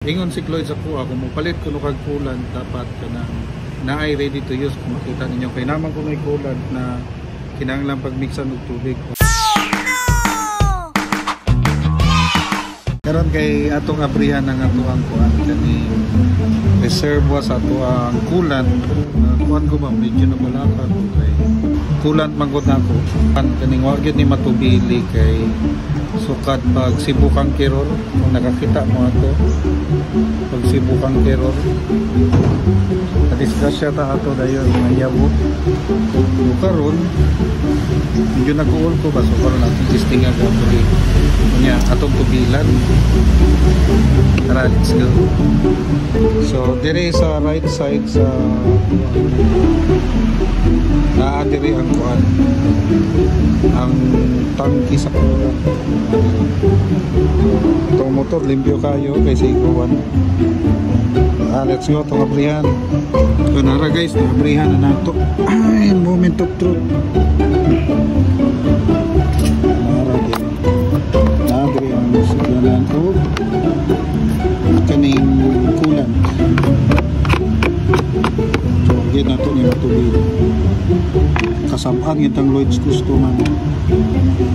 Ingon si Cloyd sa kuha, kung mapalit ko no kag coolant, dapat ka na ay ready to use. Kung makita ninyo, kay naman ko may coolant na kinahanglan pagmixan ng tubig. Karon kay atong abrihan ng atuang kuan kani reservoir sa atuang coolant. Kuan ko ba medyo nabalakan ko kay coolant manggod nako. Kaning wa gyud ni matubili kay sukat pag sibukang kiror kung nakakita mo ato pag sibukang kiror disgrasya ta ato dayon mayabo karon medyo nag-uol ko ba so karon natin testing nga gabuli nya atong tubilan. Tara, let's go. So dire sa right side sa naadiri ang kuan ang tangki sa coolant. Itong motor limpyo kayo kaysa ikuan. Let's go itong abrihan. So nara guys, abrihan na nato. Ay, moment of truth. Nara din. Naadiri ang siglanan ko kaning coolant. So again nato ni matubig. Kasamaan itang Lloyd's gusto man.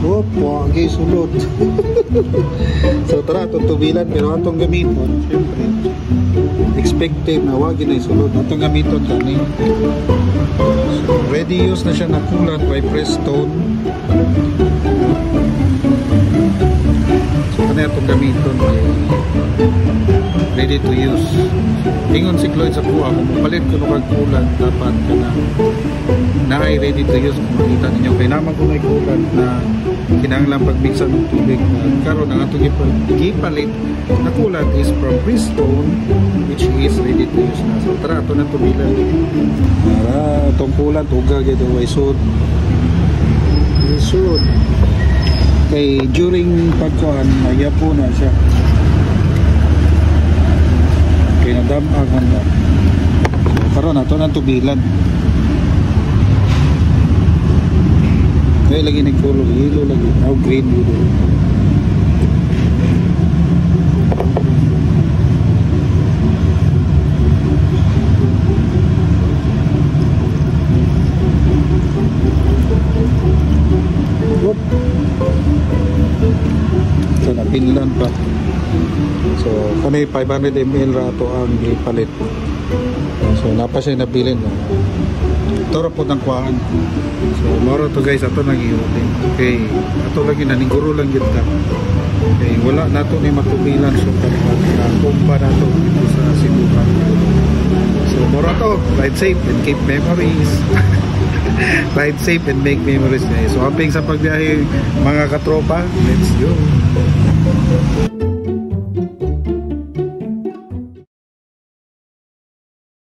Opo, okay, sulod. So tara, itong tubilan, pero atong gamiton, syempre, expected na wagin na isulod. Atong gamiton kani. So, ready use na siya na coolant by Prestone. So kani atong gamiton, ready to use. Ingon si Cloyd sa kuha, kung mapalit ko no kag coolant, dapat ka na ay ready to use. Kung makita ninyo, kay naman ko may coolant na kinahanglan pagmixan ng tubig. Karon ang atong gipalit na coolant is from Prestone, which is ready to use na. So tara, ito na tubilan. Tara, itong coolant huga gito way sud. Isud. Kay during pagkuhan, mayapo na siya. Kaya nadamag na. So karon ato na tubilan. Kaya lagi nagkulog, hilo lagi. Now green hilo. Whoop. So napinlan pa. So kanay 500 ml rato ang ipalit. So napa siya nabilin. Toro po ng kuhaan. So moro to guys, ato nang iutin. Okay, ato lagi naniguro lang yun ta. Okay, wala nato ni matubilan. So kumpa nato dito sa sibukan. So moro to, ride safe and keep memories. Ride safe and make memories. So haping sa pagbiyahe mga katropa, let's go.